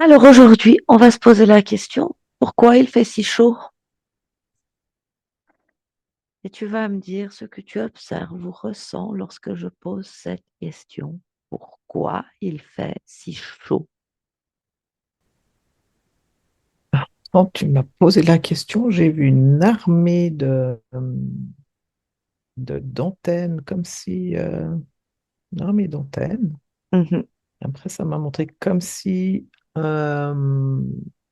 Alors aujourd'hui, on va se poser la question, pourquoi il fait si chaud? Et tu vas me dire ce que tu observes ou ressens lorsque je pose cette question. Pourquoi il fait si chaud? Quand tu m'as posé la question, j'ai vu une armée d'antennes, comme si une armée d'antennes. Mhm, Après, ça m'a montré comme si il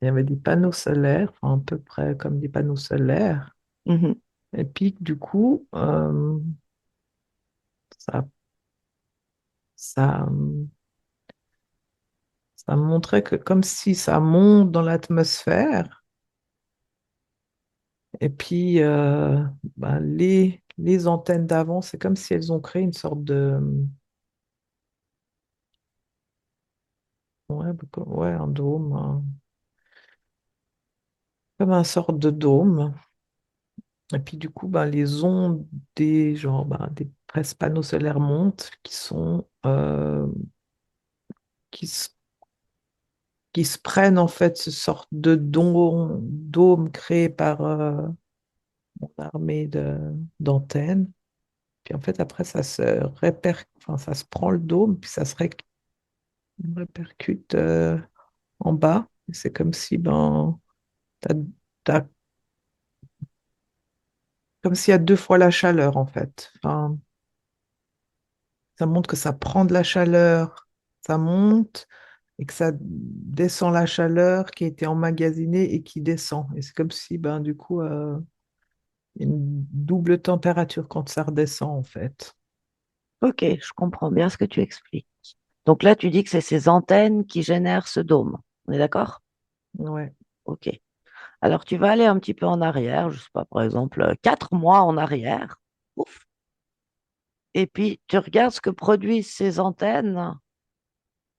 y avait des panneaux solaires, enfin, à peu près comme des panneaux solaires. mhm. Et puis, du coup, ça, ça, ça montrait que comme si ça monte dans l'atmosphère. Et puis, ben, les antennes d'avant, c'est comme si elles ont créé une sorte de ouais, ouais, un dôme, comme un sorte de dôme. Et puis du coup, ben, les ondes des presque panneaux solaires montent, qui se, qui se prennent en fait ce sorte de dôme créé par mon armée d'antennes. Puis en fait, après, enfin, ça se prend le dôme, puis ça se répercute en bas. Et c'est comme si ben, t'as, t'as comme s'il y a deux fois la chaleur, en fait. Enfin, ça montre que ça prend de la chaleur, ça monte, et que ça descend la chaleur qui a été emmagasinée et qui descend. Et c'est comme si, ben, du coup, il y a une double température quand ça redescend, en fait. Ok, je comprends bien ce que tu expliques. Donc là, tu dis que c'est ces antennes qui génèrent ce dôme. On est d'accord? Ouais. Ok. Alors tu vas aller un petit peu en arrière, je sais pas, par exemple, 4 mois en arrière. Ouf. Et puis tu regardes ce que produisent ces antennes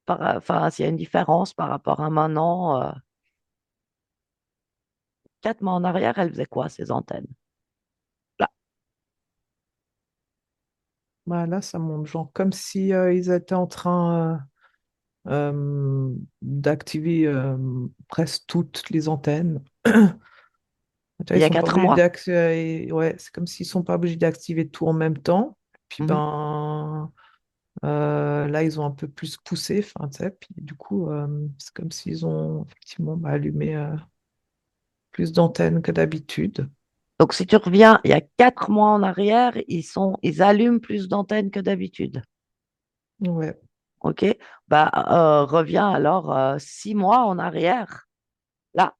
enfin, s'il y a une différence par rapport à maintenant, 4 mois en arrière, elle faisait quoi, ces antennes? Là, Bah, là, ça monte, genre, comme si ils étaient en train d'activer presque toutes les antennes. Tu vois, il ils y a sont pas 4 obligés mois. d'activer, ouais, c'est comme s'ils sont pas obligés d'activer tout en même temps. Puis Mhm. ben là, ils ont un peu plus poussé, enfin, tu sais, puis du coup, c'est comme s'ils ont effectivement bah, allumé plus d'antennes que d'habitude. Donc, si tu reviens il y a 4 mois en arrière, ils allument plus d'antennes que d'habitude. Ouais. OK? Bah, reviens alors 6 mois en arrière. Là,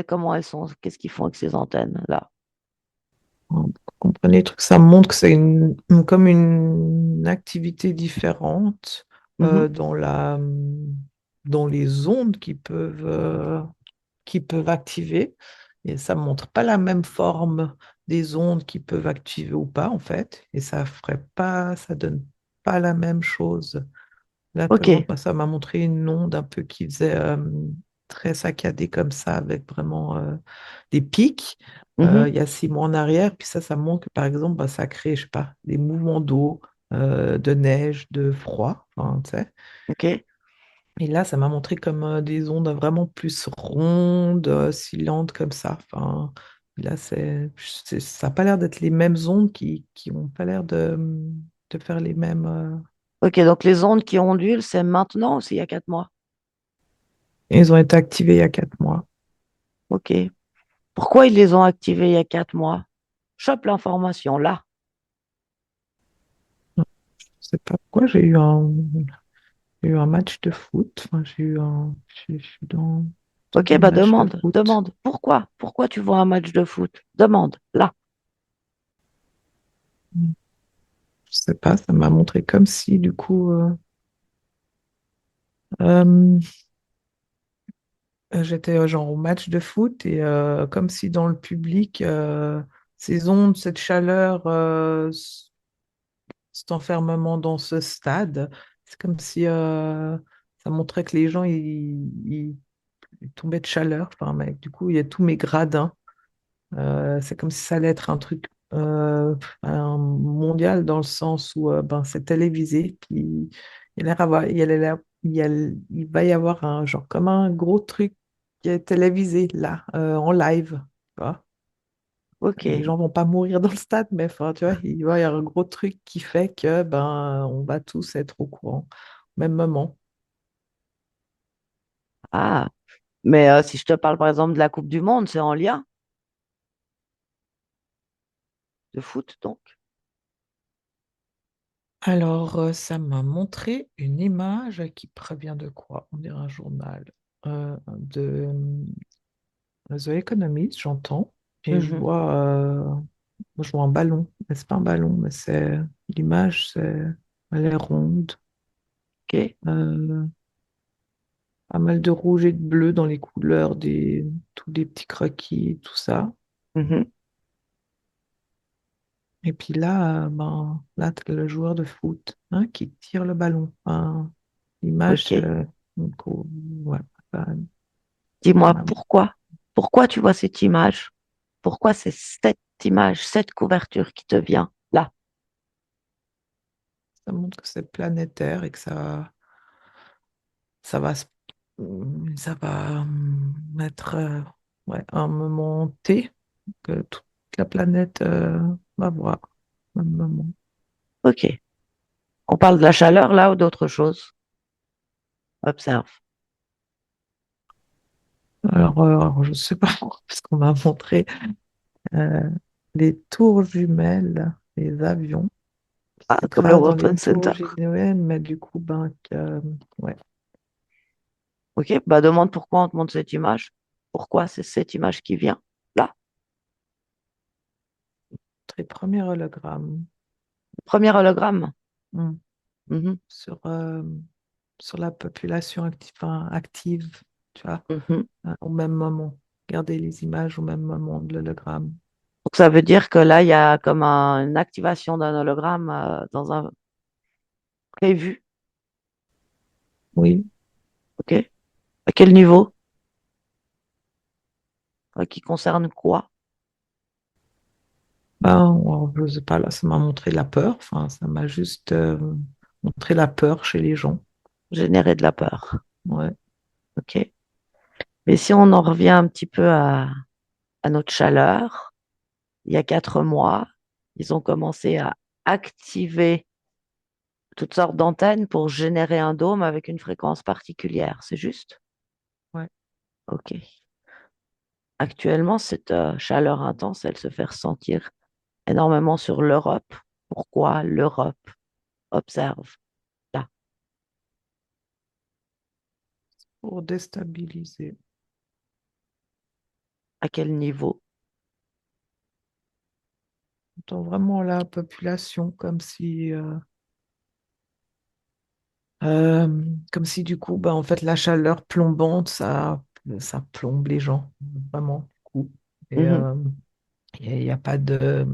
comment elles sont, qu'est-ce qu'ils font avec ces antennes là? Vous comprenez le truc, ça montre que c'est comme une activité différente Mhm. dans les ondes qui peuvent activer. Et ça montre pas la même forme des ondes qui peuvent activer ou pas, en fait. Et ça donne pas la même chose. Là, par OK. exemple, moi, ça m'a montré une onde un peu qui faisait très saccadée comme ça, avec vraiment des pics, Mhm. il y a 6 mois en arrière. Puis ça montre que, par exemple, bah, ça crée, je sais pas, des mouvements d'eau, de neige, de froid, enfin, tu sais. OK. Et là, ça m'a montré comme des ondes vraiment plus rondes, oscillantes comme ça. Enfin, là, ça n'a pas l'air d'être les mêmes ondes qui n'ont pas l'air de faire les mêmes. OK. Donc, les ondes qui ondulent, c'est maintenant ou c'est il y a 4 mois? Ils ont été activés il y a 4 mois. OK. Pourquoi ils les ont activées il y a 4 mois? Chope l'information là. Je sais pas pourquoi j'ai eu un match de foot. Enfin, je suis dans Ok, un bah match de demande, foot. demande. Pourquoi? Pourquoi tu vois un match de foot? Demande, là. Je sais pas, ça m'a montré comme si, du coup, euh, j'étais genre au match de foot et comme si dans le public, ces ondes, cette chaleur, cet enfermement dans ce stade, c'est comme si ça montrait que les gens, ils tombaient de chaleur. Enfin, mec, du coup, il y a tous mes gradins. C'est comme si ça allait être un truc mondial dans le sens où ben, c'est télévisé, puis il allait il va y avoir un genre comme un gros truc qui est télévisé là, en live. Tu vois. Les Ok. gens vont pas mourir dans le stade, mais enfin, tu vois, il va y avoir un gros truc qui fait que ben on va tous être au courant au même moment. Ah, mais si je te parle par exemple de la Coupe du Monde, c'est en lien de foot, donc. Alors, ça m'a montré une image qui provient de quoi? On dirait un journal. De The Economist, j'entends. Et Mhm. je vois un ballon. Mais c'est pas un ballon, mais c'est l'image, elle est ronde. Ok. Euh, Pas mal de rouge et de bleu dans les couleurs des tous les petits croquis, tout ça. Mhm. Et puis là, ben, là, t'as le joueur de foot hein, qui tire le ballon. Enfin, l'image, Ok. donc, ouais, ça Dis-moi m'a- pourquoi? Pourquoi tu vois cette image? Pourquoi c'est cette image, cette couverture qui te vient là? ça montre que c'est planétaire et que ça va, ça va être ouais, un moment T que toute la planète va voir. Un moment. Ok. On parle de la chaleur là ou d'autre chose? Observe. Alors, je ne sais pas, parce qu'on m'a montré euh, les tours jumelles, les avions qui Ah, comme le s'écrasent dans World les Trade tours Center. jumelles, mais du coup, ben, ouais, Ok. Bah demande pourquoi on te montre cette image. Pourquoi c'est cette image qui vient là? très premier hologramme Premier hologramme. hmm, Mhm. sur, sur la population active, enfin, active, tu vois, Mhm. au même moment. Regardez les images au même moment de l'hologramme. Donc ça veut dire que là, il y a comme une activation d'un hologramme dans un prévu. Oui, Ok. À quel niveau? Qui concerne quoi? ben, alors, je sais pas, là, ça m'a montré la peur, enfin, ça m'a juste montré la peur chez les gens. Générer de la peur. Ouais. Ok. Mais si on en revient un petit peu à notre chaleur, il y a 4 mois, ils ont commencé à activer toutes sortes d'antennes pour générer un dôme avec une fréquence particulière. C'est juste? Ouais. Ok. Actuellement, cette chaleur intense, elle se fait ressentir énormément sur l'Europe. Pourquoi l'Europe? Observe. Là. Pour déstabiliser. À quel niveau? Dans vraiment la population, euh, comme si du coup, bah, en fait, la chaleur plombante, ça plombe les gens, vraiment, du coup. Et Mhm. il n'y a pas de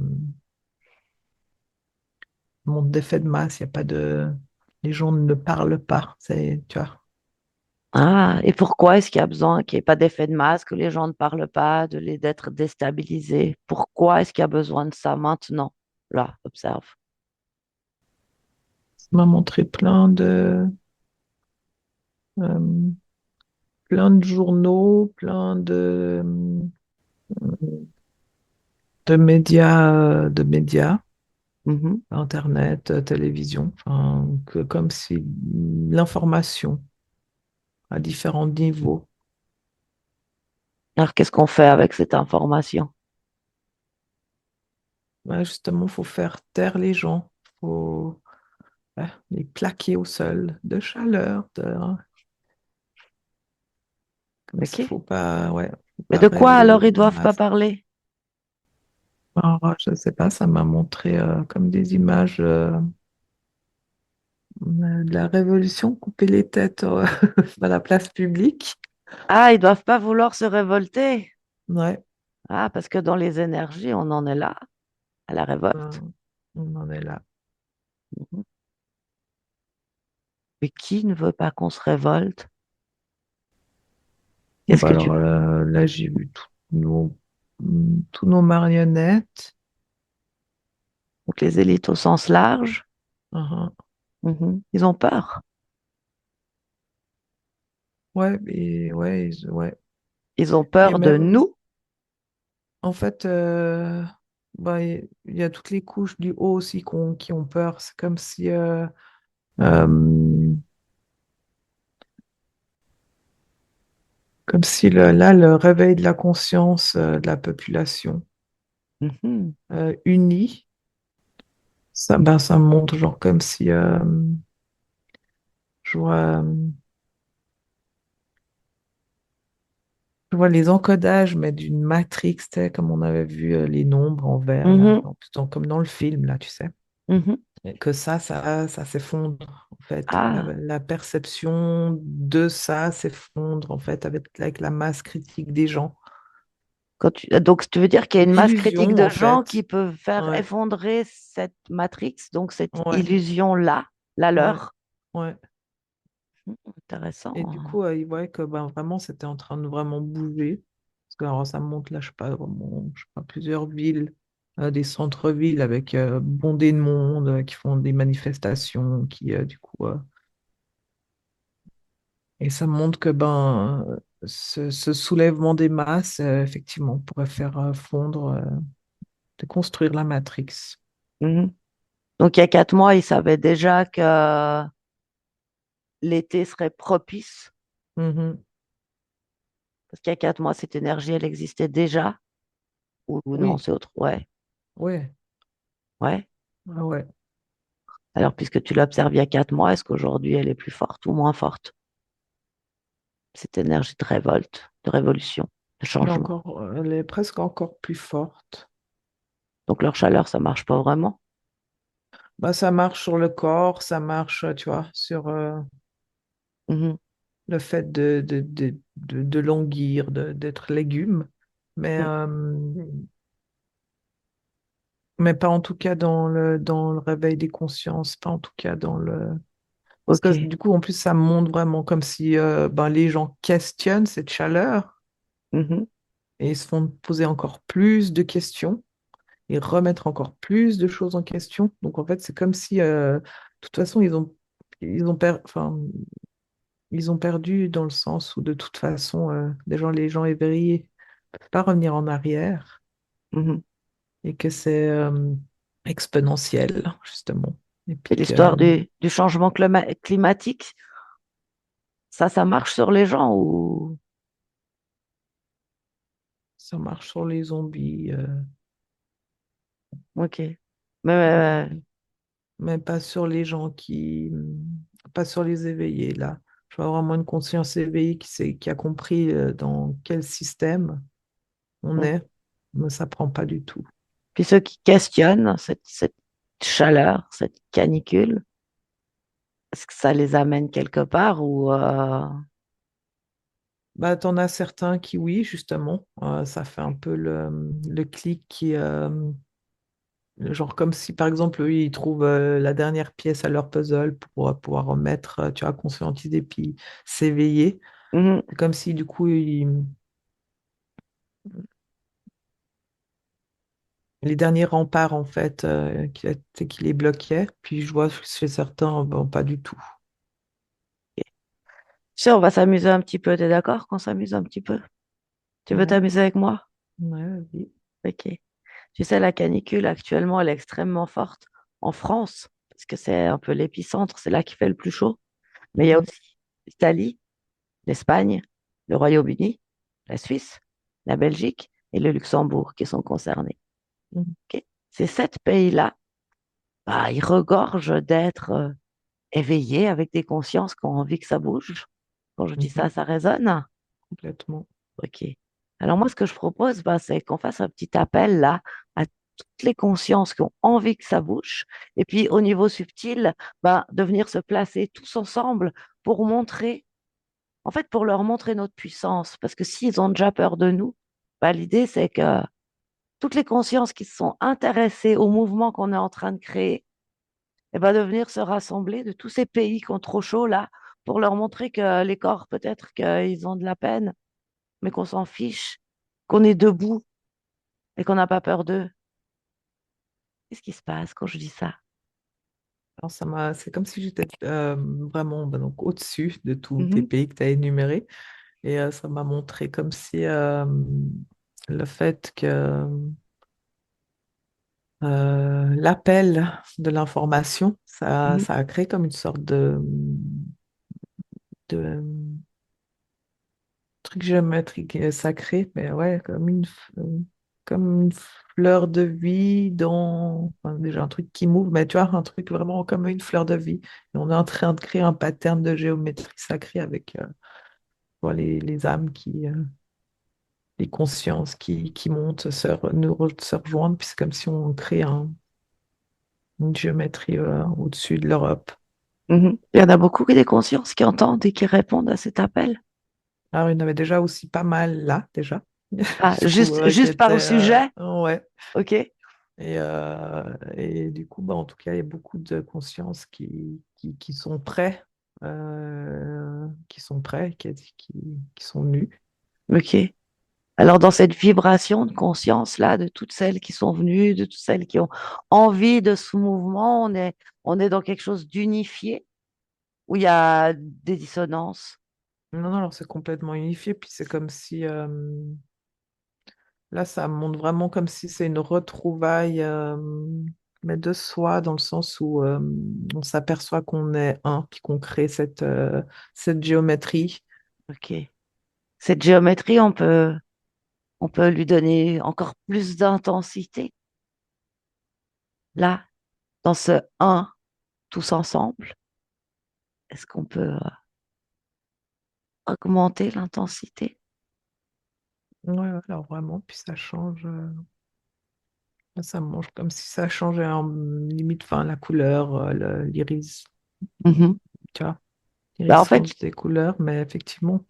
monde d'effet de masse, il n'y a pas de. Les gens ne parlent pas, c'est, tu vois. Ah, et pourquoi est-ce qu'il y a besoin qu'il n'y ait pas d'effet de masse, que les gens ne parlent pas, d'être déstabilisés? Pourquoi est-ce qu'il y a besoin de ça maintenant? Là, observe. Ça m'a montré euh, plein de journaux, de médias, Mhm. Internet, télévision, enfin, comme si l'information à différents niveaux. Alors, qu'est-ce qu'on fait avec cette information? Ouais, justement, il faut faire taire les gens, faut les plaquer au sol de chaleur, comme s'il OK? faut pas, ouais, faut Mais pas de quoi révéler alors ils les doivent pas masses. parler? Alors, je sais pas, ça m'a montré comme des images de la Révolution, couper les têtes à la place publique. Ah, ils doivent pas vouloir se révolter. Ouais, Ah, parce que dans les énergies, on en est là, à la révolte. ben, on en est là. Mhm. Mais qui ne veut pas qu'on se révolte? Bon, Qu'est-ce bah que tu... alors là, j'ai vu tous nos marionnettes. Donc les élites au sens large, Uhum. mhm, ils ont peur. Ouais, ouais. Ils ont Et peur de même, nous. en fait, bah, il y a toutes les couches du haut aussi qui ont peur. C'est euh, comme si là, le réveil de la conscience de la population Mhm. unie, ça montre genre comme si je vois, je vois les encodages, mais d'une matrix, tu sais, comme on avait vu les nombres en vert, là, Mhm. comme dans le film, là, tu sais. Mhm. Et que ça s'effondre, en fait. Ah, La perception de ça s'effondre, en fait, avec la masse critique des gens. donc tu veux dire qu'il y a une masse critique L'illusion, de en gens qui fait. peuvent faire Ouais, effondrer cette matrix, donc cette ouais, illusion-là, la ouais, leur. ouais. Intéressant. Et du coup, ils voyaient que ben, vraiment, c'était en train de vraiment bouger. Parce que alors, ça monte là, je sais pas, vraiment, je sais pas, plusieurs villes, des centres-villes avec bondés de monde qui font des manifestations, du coup, et ça montre que ben, ce soulèvement des masses, effectivement, pourrait faire fondre, déconstruire la Matrix. Mhm. Donc il y a 4 mois, ils savaient déjà que l'été serait propice, Mhm. parce qu'il y a 4 mois, cette énergie, elle existait déjà, ou non, Oui, c'est autre. Ouais, ouais, ouais. ouais, ouais. Alors, puisque tu l'observes il y a 4 mois, est-ce qu'aujourd'hui, elle est plus forte ou moins forte, cette énergie de révolte, de révolution, de changement? Elle est presque encore plus forte. Donc leur chaleur, ça marche pas vraiment. Bah, ça marche sur le corps, ça marche, tu vois, sur Mhm. le fait de languir, d'être légume, mais, Mhm. euh, mais pas en tout cas dans le réveil des consciences, pas en tout cas dans le... Parce Ok. que du coup, en plus, ça montre vraiment comme si ben, les gens questionnent cette chaleur Mhm. et ils se font poser encore plus de questions et remettre encore plus de choses en question. Donc, en fait, c'est comme si, de toute façon, enfin, ils ont perdu dans le sens où, de toute façon, les gens éveillés ne peuvent pas revenir en arrière Mhm. et que c'est exponentiel, justement. Et C'est puis que l'histoire du changement climatique. Ça marche sur les gens ou... ça marche sur les zombies. Ok. Mais Mais pas sur les gens pas sur les éveillés, là. Je vois vraiment une conscience éveillée qui a compris dans quel système on mhm. est, mais ça prend pas du tout. Puis ceux qui questionnent cette chaleur, cette canicule, est-ce que ça les amène quelque part ou Bah, t'en as certains qui, oui, justement, ça fait un peu le clic genre comme si, par exemple, eux, ils trouvent la dernière pièce à leur puzzle pour pouvoir remettre, tu vois, conscientiser puis s'éveiller. Mhm. C'est comme si, du coup, les derniers remparts, en fait, qui les bloquaient. Puis je vois chez certains, bon, pas du tout. Tu sais, on va s'amuser un petit peu, t'es d'accord qu'on s'amuse un petit peu? Tu veux Ouais, t'amuser avec moi? ouais, vas-y. Ok. Tu sais, la canicule actuellement, elle est extrêmement forte en France, parce que c'est un peu l'épicentre, c'est là qu'il fait le plus chaud. Mais il y a Mhm, aussi l'Italie, l'Espagne, le Royaume-Uni, la Suisse, la Belgique et le Luxembourg qui sont concernés. mhm, Ok. Ces 7 pays-là, bah, ils regorgent d'être éveillés avec des consciences qui ont envie que ça bouge. Quand je dis mhm, ça, ça résonne. complètement. Ok. Alors moi, ce que je propose, bah, c'est qu'on fasse un petit appel là à toutes les consciences qui ont envie que ça bouge. Et puis au niveau subtil, bah, de venir se placer tous ensemble pour montrer, en fait, pour leur montrer notre puissance. Parce que s'ils ont déjà peur de nous, bah, l'idée, c'est que toutes les consciences qui se sont intéressées au mouvement qu'on est en train de créer, et ben, de venir se rassembler de tous ces pays qui ont trop chaud là, pour leur montrer que les corps, peut-être qu'ils ont de la peine, mais qu'on s'en fiche, qu'on est debout et qu'on n'a pas peur d'eux. Qu'est-ce qui se passe quand je dis ça? Alors, c'est comme si j'étais vraiment ben, donc, au-dessus de tous tes Mhm, pays que tu as énumérés. Et ça m'a montré comme si le fait que l'appel de l'information, mhm, ça a créé comme une sorte de truc géométrique sacré, mais ouais, comme une fleur de vie dans, enfin, déjà un truc qui move, mais tu vois, un truc vraiment comme une fleur de vie. Et on est en train de créer un pattern de géométrie sacrée avec voilà, les âmes les consciences qui montent, se rejoindre, puis c'est comme si on crée une géométrie au-dessus de l'Europe. mhm. Il y en a beaucoup des consciences qui entendent et qui répondent à cet appel. Alors, il y en avait déjà aussi pas mal là, déjà, Ah, du coup, qui juste par le étaient, sujet? ouais. Ok. Et du coup, bah, en tout cas, il y a beaucoup de consciences qui sont prêts, qui sont nus. Ok. Alors, dans cette vibration de conscience-là, de toutes celles qui sont venues, de toutes celles qui ont envie de ce mouvement, on est dans quelque chose d'unifié, où il y a des dissonances. Non, non, alors c'est complètement unifié, puis c'est comme si, là, ça montre vraiment comme si c'est une retrouvaille, mais de soi, dans le sens où on s'aperçoit qu'on est un, puis qu'on crée cette géométrie. Ok. Cette géométrie, on peut lui donner encore plus d'intensité. Là, dans ce un, tous ensemble, est-ce qu'on peut augmenter l'intensité? Ouais, ouais, alors vraiment, puis ça change. Ça mange comme si ça changeait en limite, enfin, la couleur, l'iris, Mhm. tu vois, Bah, en fait, l'iriscence des couleurs, mais effectivement,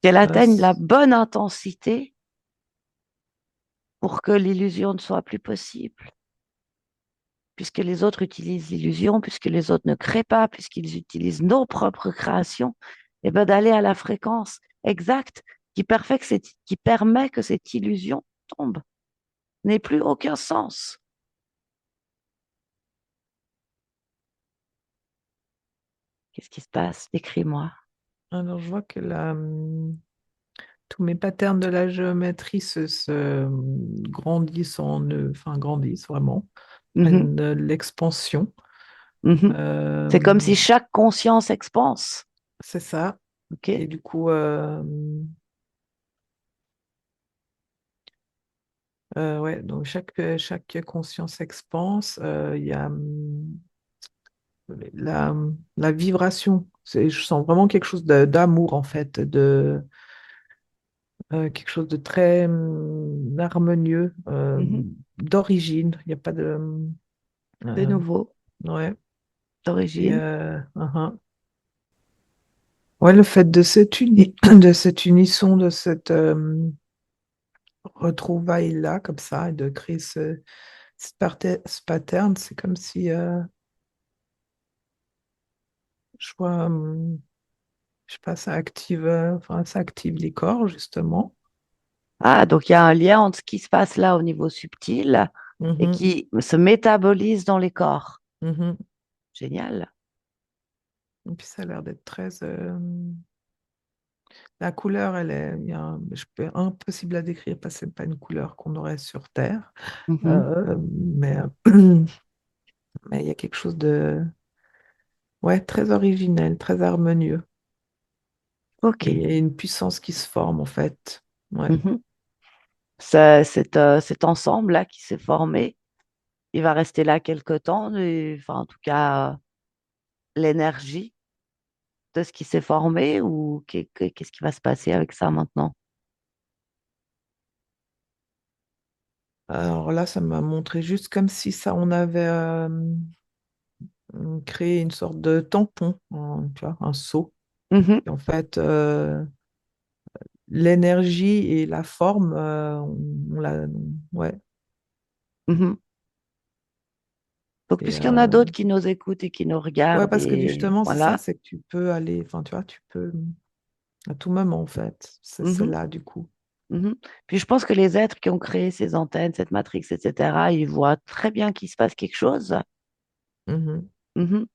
qu'elle atteigne la c- bonne intensité pour que l'illusion ne soit plus possible, puisque les autres utilisent l'illusion, puisque les autres ne créent pas, puisqu'ils utilisent nos propres créations, et ben d'aller à la fréquence exacte qui permet que cette illusion tombe, n'ait plus aucun sens. Qu'est-ce qui se passe? Décris-moi. alors je vois que tous mes patterns de la géométrie grandissent enfin grandissent vraiment, Mhm, prennent de l'expansion. mhm. C'est comme Euh, si chaque conscience expanse. c'est ça. OK? Et du coup, ouais, donc chaque conscience expanse, il y a la, la vibration. Je sens vraiment quelque chose d'amour, en fait, quelque chose de très harmonieux, Mhm. d'origine. Il n'y a pas de. De euh, nouveau, ouais. Et, d'origine. uh-huh. Ouais, le fait de de cette unisson, de cette retrouvaille-là, comme ça, et de créer ce pattern, c'est comme si je vois, je sais pas, enfin, ça active les corps, justement. Ah, donc il y a un lien entre ce qui se passe là au niveau subtil et Mhm, qui se métabolise dans les corps. mhm. Génial. Et puis ça a l'air d'être très. La couleur, impossible à décrire parce que c'est pas une couleur qu'on aurait sur Terre. Mhm. Mais mais il y a quelque chose de ouais, très originel, très harmonieux. Et il OK. y a une puissance qui se forme en fait. Ouais. Mhm. Cet ensemble-là qui s'est formé, il va rester là quelque temps, enfin, en tout cas, l'énergie de ce qui s'est formé ou qu'est-ce qui va se passer avec ça maintenant? Alors là, ça m'a montré juste comme si ça, on avait créé une sorte de tampon, tu vois, un seau. Mhm. Et en fait, l'énergie et la forme, on l'a, ouais. Mhm. Donc, Et, puisqu'il y en a d'autres qui nous écoutent et qui nous ouais, regardent, parce que et justement, c'est ça, voilà. c'est que tu peux aller, enfin, tu vois, tu peux à tout moment, en fait. C'est Mhm. là, du coup. Mhm. Puis je pense que les êtres qui ont créé ces antennes, cette matrix, etc., ils voient très bien qu'il se passe quelque chose Mhm. Mhm.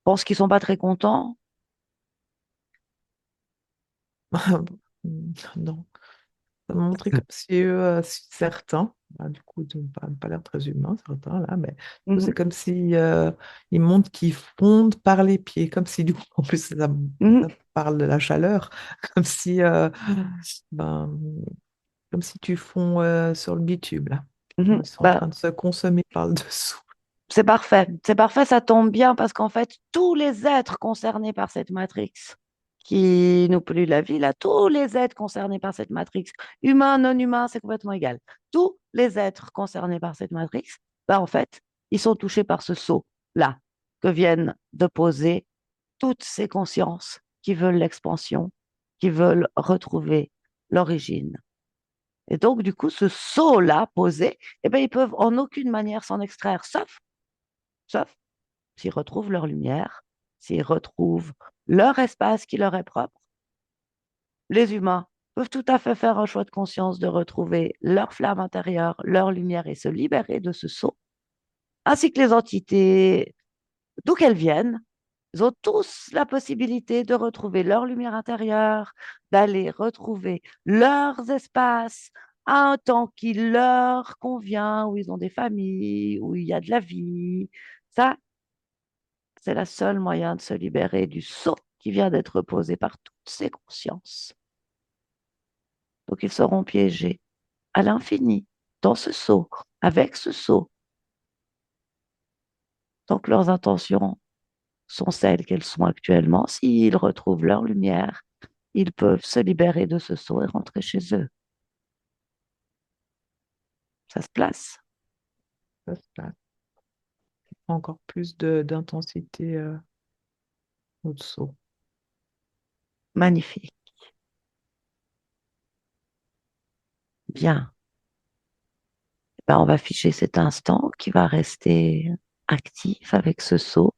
Pense qu'ils sont pas très contents. Non. Ça m'a montré comme si si certains, bah, du coup, ils n'ont pas l'air très humains, certains, là, mais du coup, c'est Mhm. comme si ils montrent qu'ils fondent par les pieds, comme si, du coup, en plus, Mhm. ça parle de la chaleur, comme si, ben, comme si tu fonds sur le bitume, là. Mhm. Ils sont en Bah, train de se consommer par le dessous. c'est parfait, ça tombe bien parce qu'en fait, tous les êtres concernés par cette matrix qui nous pollue la vie, là, tous les êtres concernés par cette matrix, humains, non humains, c'est complètement égal. Tous les êtres concernés par cette matrix, bah, en fait, ils sont touchés par ce saut-là que viennent de poser toutes ces consciences qui veulent l'expansion, qui veulent retrouver l'origine. Et donc, du coup, ce saut-là posé, eh ben, ils peuvent en aucune manière s'en extraire, sauf s'ils retrouvent leur lumière, s'ils retrouvent leur espace qui leur est propre. Les humains peuvent tout à fait faire un choix de conscience de retrouver leur flamme intérieure, leur lumière et se libérer de ce saut, ainsi que les entités, d'où qu'elles viennent. Ils ont tous la possibilité de retrouver leur lumière intérieure, d'aller retrouver leurs espaces à un temps qui leur convient, où ils ont des familles, où il y a de la vie. Ça, c'est le seul moyen de se libérer du sceau qui vient d'être posé par toutes ces consciences. Donc ils seront piégés à l'infini dans ce sceau, avec ce sceau, tant que leurs intentions sont celles qu'elles sont actuellement. S'ils retrouvent leur lumière, ils peuvent se libérer de ce sceau et rentrer chez eux. Ça se place. Ça se passe. Encore plus d'intensité au-dessous. Magnifique. Bien. Ben, on va ficher cet instant qui va rester actif avec ce sceau.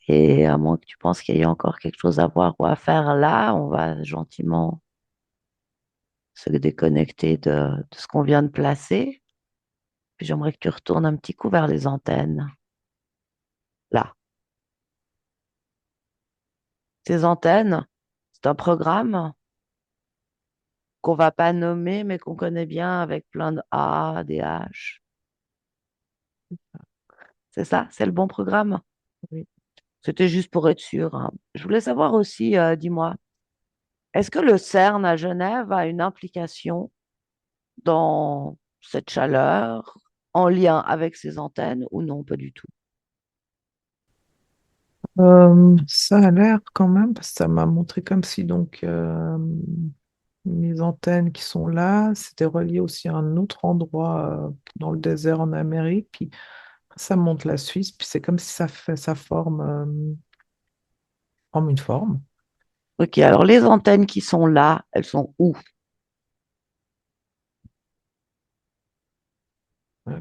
Et à moins que tu penses qu'il y ait encore quelque chose à voir ou à faire là, on va gentiment se déconnecter de ce qu'on vient de placer. Puis j'aimerais que tu retournes un petit coup vers les antennes. Là. Ces antennes, c'est un programme qu'on va pas nommer, mais qu'on connaît bien avec plein de A, des H. C'est ça? C'est le bon programme? Oui. C'était juste pour être sûr, hein. Je voulais savoir aussi, dis-moi, est-ce que le CERN à Genève a une implication dans cette chaleur en lien avec ces antennes ou non, pas du tout? Ça a l'air quand même, parce que ça m'a montré comme si donc mes antennes qui sont là, c'était relié aussi à un autre endroit dans le désert en Amérique. Puis ça montre la Suisse, puis c'est comme si ça forme une forme. Ok, alors les antennes qui sont là, elles sont où?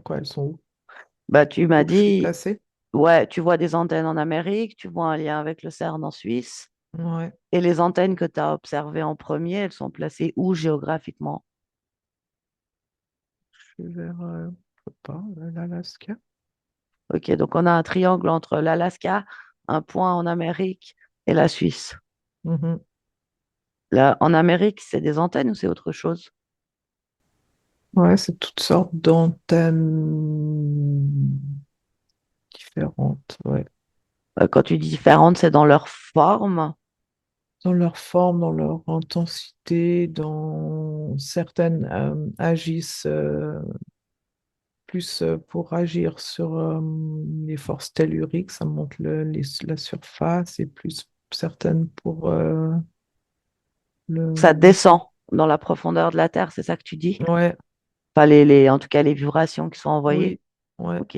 Quoi, elles sont où? Bah, tu m'as Où que je suis dit, placée? ouais, tu vois des antennes en Amérique, tu vois un lien avec le CERN en Suisse, Ouais, et les antennes que tu as observées en premier, elles sont placées où géographiquement? je suis vers, je sais pas, l'Alaska. Ok, donc on a un triangle entre l'Alaska, un point en Amérique et la Suisse. Mhm. Là, en Amérique, c'est des antennes ou c'est autre chose? Ouais, c'est toutes sortes d'antennes différentes, ouais. Quand tu dis différentes, c'est dans leur forme. Dans leur forme, dans leur intensité, dans certaines agissent plus pour agir sur les forces telluriques, ça monte la surface, et plus certaines pour Ça le... descend dans la profondeur de la Terre, c'est ça que tu dis? Ouais, Pas en tout cas, les vibrations qui sont envoyées. oui, ouais. Ok.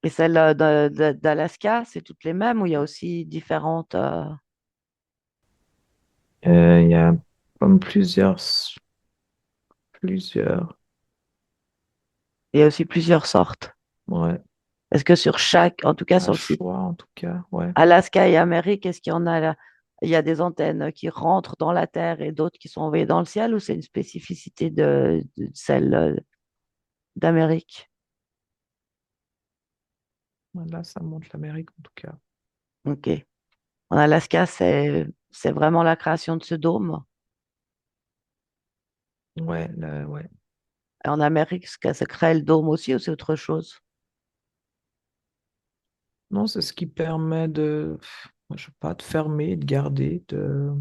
Et celles d'Alaska, c'est toutes les mêmes ou il y a aussi différentes, Il y a comme plusieurs, il y a aussi plusieurs sortes. ouais. Est-ce que sur chaque, en tout cas À sur le site choix en tout cas, ouais. Alaska et Amérique, est-ce qu'il y en a là? Il y a des antennes qui rentrent dans la Terre et d'autres qui sont envoyées dans le ciel ou c'est une spécificité de celle d'Amérique? Là, ça montre l'Amérique en tout cas. Ok. En Alaska, c'est vraiment la création de ce dôme. Ouais, là, ouais. Et en Amérique, ce que ça crée le dôme aussi ou c'est autre chose? Non, c'est ce qui permet de, je sais pas, de fermer, de garder, de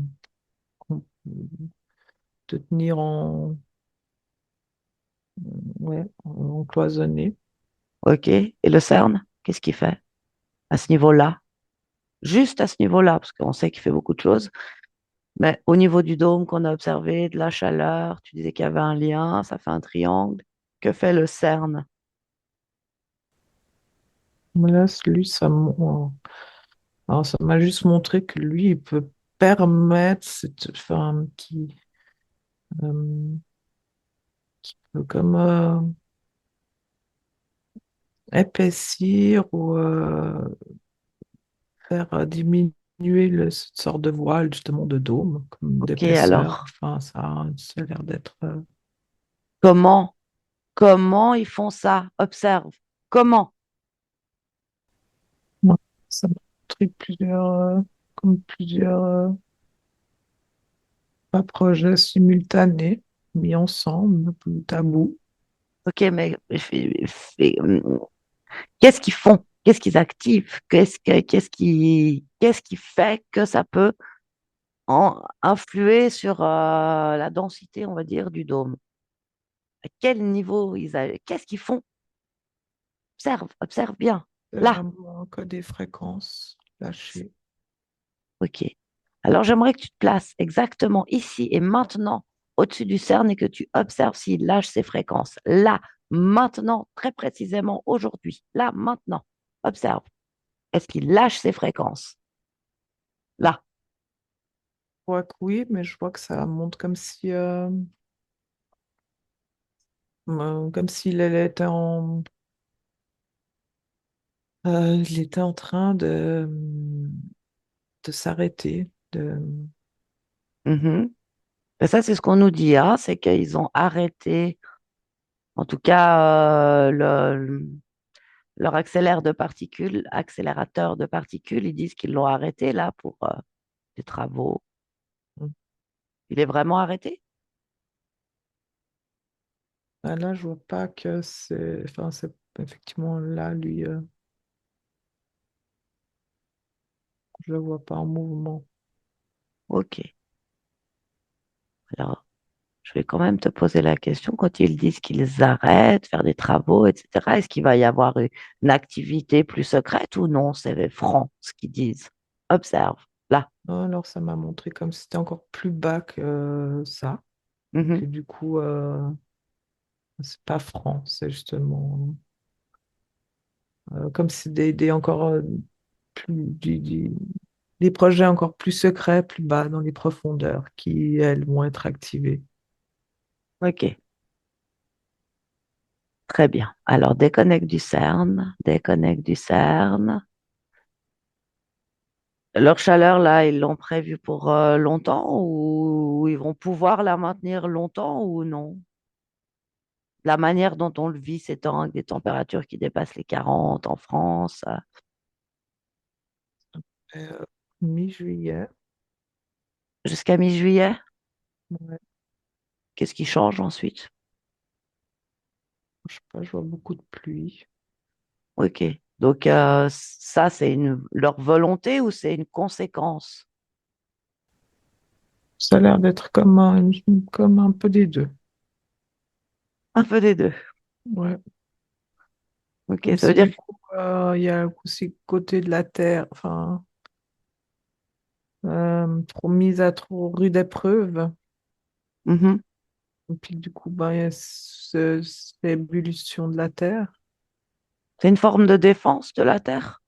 tenir ouais, en cloisonné. Ok. Et le CERN, qu'est-ce qu'il fait à ce niveau-là? Juste à ce niveau-là, parce qu'on sait qu'il fait beaucoup de choses. Mais au niveau du dôme qu'on a observé, de la chaleur, tu disais qu'il y avait un lien, ça fait un triangle. Que fait le CERN? Mais là, lui, alors, ça m'a juste montré que lui, il peut permettre enfin, euh, comme épaissir ou faire diminuer cette sorte de voile, justement, de dôme, comme Ok, d'épaisseur. alors, Enfin, ça a l'air d'être. comment? Comment ils font ça? Observe. Comment? Ouais, ça m'a montré comme plusieurs pas projets simultanés mis ensemble, bout à bout. Ok, mais qu'est-ce qu'ils font? Qu'est-ce qu'ils activent? Qu'est-ce qui fait que ça peut influer sur la densité, on va dire, du dôme? À quel niveau qu'est-ce qu'ils font? Observe, observe bien. C'est Là, vraiment que des fréquences lâchées. ok. Alors j'aimerais que tu te places exactement ici et maintenant au-dessus du CERN et que tu observes s'il lâche ses fréquences. Là, maintenant, très précisément aujourd'hui. Là, maintenant. Observe. Est-ce qu'il lâche ses fréquences? Là. Je vois que oui, mais je vois que ça monte comme s'il était il était en train de s'arrêter. Mhm. Et ça, c'est ce qu'on nous dit, hein, c'est qu'ils ont arrêté, en tout cas, leur accélérateur de particules, ils disent qu'ils l'ont arrêté là pour des travaux. Il est vraiment arrêté? Ah, là, je vois pas que enfin, c'est effectivement là, lui, je le vois pas en mouvement. Ok. Alors, je vais quand même te poser la question, quand ils disent qu'ils arrêtent, faire des travaux, etc., est-ce qu'il va y avoir une activité plus secrète ou non? C'est franc ce qu'ils disent. Observe, là. Ah, alors, ça m'a montré comme si c'était encore plus bas que ça. Mhm. Que du coup, c'est pas franc, c'est justement comme si des encore plus, des projets encore plus secrets, plus bas dans les profondeurs, qui, elles, vont être activées. Ok, très bien. Alors, déconnecte du CERN, déconnecte du CERN. Leur chaleur, là, ils l'ont prévue pour longtemps ou ils vont pouvoir la maintenir longtemps ou non? La manière dont on le vit, ces temps, avec des températures qui dépassent les 40 en France, Euh, Mi-juillet, jusqu'à mi-juillet, ouais, qu'est-ce qui change ensuite? je sais pas, je vois beaucoup de pluie. Ok. Donc, ça, c'est leur volonté ou c'est une conséquence? Ça a l'air d'être comme un peu des deux. Un peu des deux. Ouais. Ok, Comme ça veut si dire. du coup, il y a aussi le côté de la Terre, enfin, trop mise à trop rude épreuve. Mhm. Et puis du coup, ben, il y a cette ébullition de la Terre. C'est une forme de défense de la Terre,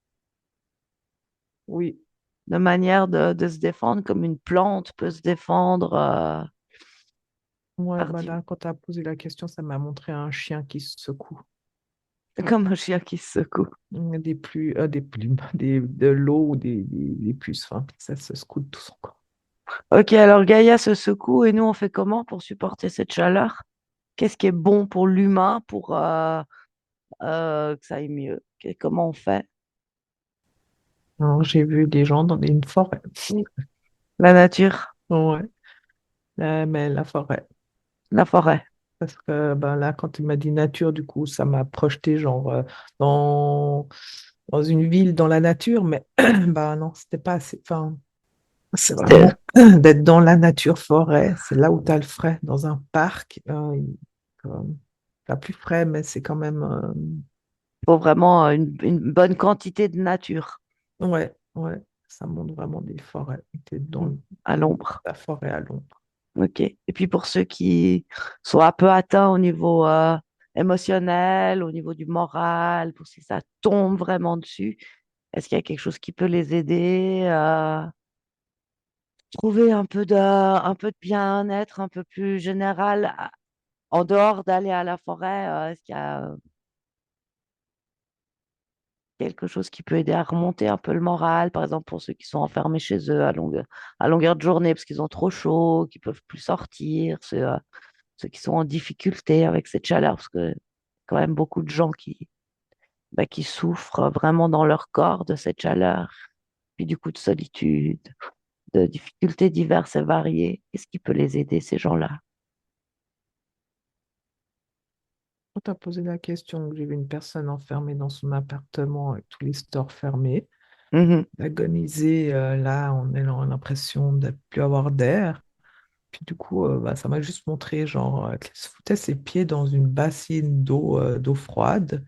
Oui. de manière de se défendre comme une plante peut se défendre Ouais, par bah là, quand tu as posé la question, ça m'a montré un chien qui se secoue. comme un chien qui se secoue. Des plumes, de l'eau ou des puces, enfin, ça se secoue de tout son corps. Ok, alors Gaïa se secoue et nous, on fait comment pour supporter cette chaleur? Qu'est-ce qui est bon pour l'humain pour que ça aille mieux? Comment on fait? Alors, j'ai vu des gens dans une forêt. La nature, Ouais, mais la forêt. la forêt. Parce que ben là, quand tu m'as dit nature, du coup, ça m'a projeté genre dans, dans une ville, dans la nature, mais bah non, c'était pas assez. Enfin, c'est Il vraiment d'être dans la nature, forêt, c'est là où tu as le frais. Dans un parc, t'as plus frais, mais c'est quand même. faut vraiment une bonne quantité de nature Ouais, ouais, ça montre vraiment des forêts. T'es mm, dans à l'ombre. la forêt à l'ombre. Ok. Et puis pour ceux qui sont un peu atteints au niveau émotionnel, au niveau du moral, pour si ça tombe vraiment dessus, est-ce qu'il y a quelque chose qui peut les aider à trouver un peu de bien-être un peu plus général en dehors d'aller à la forêt? Est-ce qu'il y a quelque chose qui peut aider à remonter un peu le moral, par exemple pour ceux qui sont enfermés chez eux à longueur de journée parce qu'ils ont trop chaud, qui peuvent plus sortir, ceux qui sont en difficulté avec cette chaleur, parce que quand même beaucoup de gens qui souffrent vraiment dans leur corps de cette chaleur, puis du coup de solitude, de difficultés diverses et variées. Qu'est-ce qui peut les aider, ces gens-là? Quand tu as posé la question, que j'ai vu une personne enfermée dans son appartement avec tous les stores fermés, Mhm, agoniser, là, on a l'impression de ne plus avoir d'air. Puis du coup, bah, ça m'a juste montré, genre, qu'il se foutait ses pieds dans une bassine d'eau froide,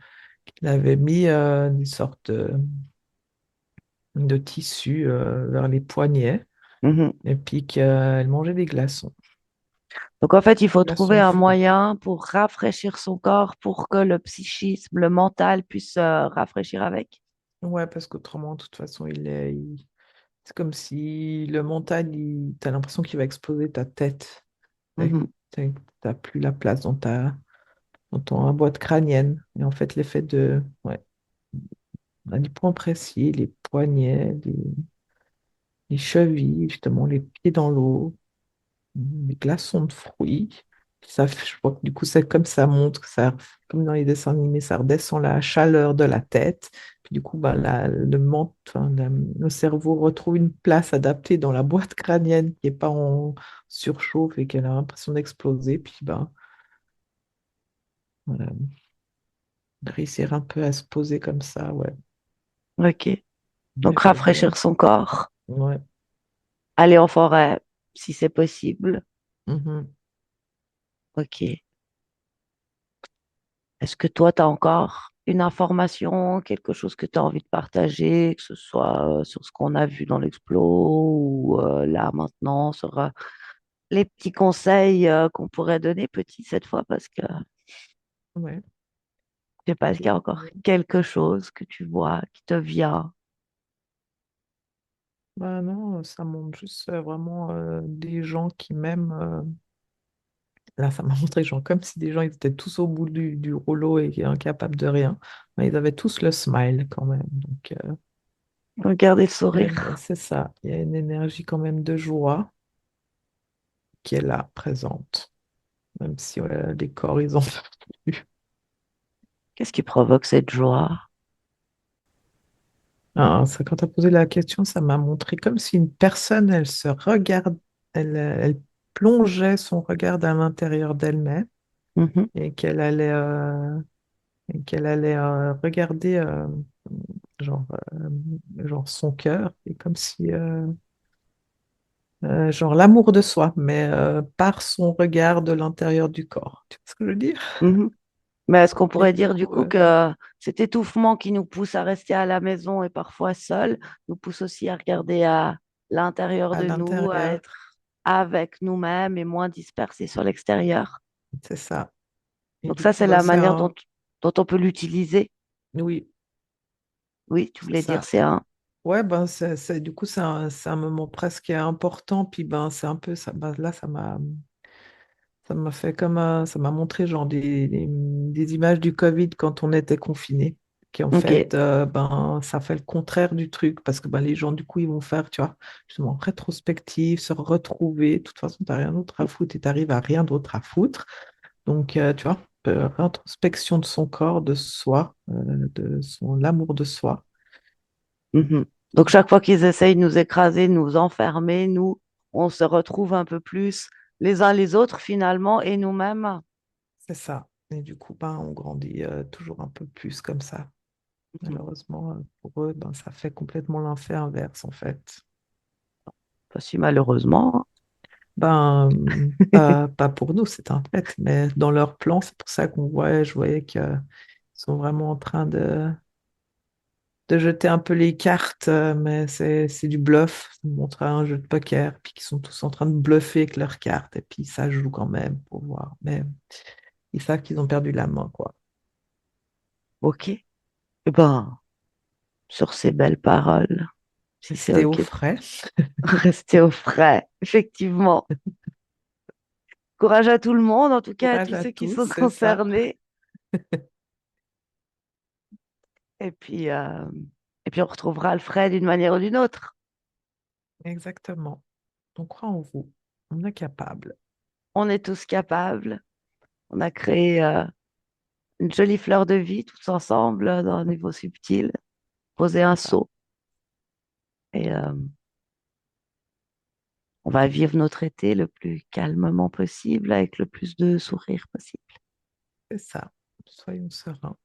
qu'il avait mis une sorte de tissu vers les poignets, mhm. et puis qu'elle mangeait des glaçons, Donc en fait, il faut trouver glaçons un fruits. moyen pour rafraîchir son corps pour que le psychisme, le mental puisse rafraîchir avec. Ouais, parce qu'autrement, de toute façon, c'est comme si le mental, t'as l'impression qu'il va exploser ta tête. Et Mhm. t'as plus la place dans ton boîte crânienne. Et en fait, l'effet de, ouais, on a les points précis, les poignets, les chevilles, justement, les pieds dans l'eau, les glaçons de fruits. Ça, je crois que du coup, c'est comme ça montre que ça, comme dans les dessins animés, ça redescend la chaleur de la tête. Puis du coup, bah, le cerveau retrouve une place adaptée dans la boîte crânienne qui n'est pas en surchauffe et qui a l'impression d'exploser. Puis bah, voilà, réussir un peu à se poser comme ça, ouais. Ok. Donc Déjà rafraîchir bien. son corps, Ouais. aller en forêt si c'est possible. Mhm. Ok. Est-ce que toi, tu as encore une information, quelque chose que tu as envie de partager, que ce soit sur ce qu'on a vu dans l'Explo ou là maintenant, sur les petits conseils qu'on pourrait donner petits cette fois, parce que Ouais. je sais pas, est-ce qu'il y a encore quelque chose que tu vois qui te vient? Bah non, ça montre juste vraiment des gens qui m'aiment. Là, ça m'a montré genre comme si des gens ils étaient tous au bout du rouleau et incapables de rien. Mais ils avaient tous le smile quand même. Donc, Regardez le sourire. c'est ça. Il y a une énergie quand même de joie qui est là, présente. Même si les corps, ils ont plus. Qu'est-ce qui provoque cette joie? Ah, ça, quand tu as posé la question, ça m'a montré comme si une personne, elle se regarde, elle plongeait son regard à l'intérieur d'elle-même Mhm, et qu'elle allait regarder genre, genre son cœur, et comme si genre l'amour de soi, mais par son regard de l'intérieur du corps. Tu vois ce que je veux dire? mhm. Mais est-ce qu'on Et pourrait du dire du coup, coup que cet étouffement qui nous pousse à rester à la maison et parfois seul nous pousse aussi à regarder à l'intérieur à de nous, à l'intérieur, être avec nous-mêmes et moins dispersés sur l'extérieur? c'est ça. Et Donc du ça, coup, c'est bah, la manière dont on peut l'utiliser. oui, Oui, tu c'est voulais dire ça. c'est un. Ouais, ben du coup, c'est un moment presque important. Puis ben, c'est un peu ça. Ben, là, ça m'a fait comme ça m'a montré genre des images du Covid quand on était confinés. Qui en Ok. fait, ben, ça fait le contraire du truc parce que ben, les gens, du coup, ils vont faire, tu vois, justement, rétrospective, se retrouver. De toute façon, tu n'as rien d'autre à foutre et tu arrives à rien d'autre à foutre. Donc, tu vois, rétrospection de son corps, de soi, l'amour de soi. Mhm. Donc chaque fois qu'ils essayent de nous écraser, de nous enfermer, nous, on se retrouve un peu plus les uns les autres finalement et nous-mêmes. C'est ça. Et du coup, ben, on grandit toujours un peu plus comme ça. Mhm. Malheureusement, pour eux, ben, ça fait complètement l'effet inverse, en fait. Pas si malheureusement. Ben, pas pour nous, c'est un fait, mais dans leur plan, c'est pour ça je voyais qu'ils sont vraiment en train de jeter un peu les cartes, mais c'est du bluff. Ils montrent un jeu de poker, puis qu'ils sont tous en train de bluffer avec leurs cartes, et puis ça joue quand même pour voir. Mais ils savent qu'ils ont perdu la main, quoi. Ok. Eh ben, sur ces belles paroles, si c'est Rester au ok, frais. restez au frais, effectivement. Courage à tout le monde, en tout cas à Courage tous à ceux qui tous, sont c'est ça. concernés. Et puis, euh, et puis on retrouvera le frais d'une manière ou d'une autre. Exactement. On croit en vous. On est capable. On est tous capables. On a créé une jolie fleur de vie tous ensemble dans un niveau subtil. Poser un C'est ça. seau et on va vivre notre été le plus calmement possible avec le plus de sourires possible. C'est ça. Soyons sereins.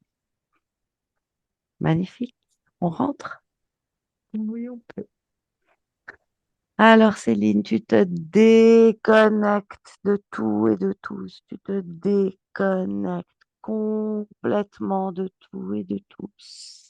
Magnifique. On rentre. Oui, on peut. Alors Céline, tu te déconnectes de tout et de tous. Tu te déconnectes complètement de tout et de tous.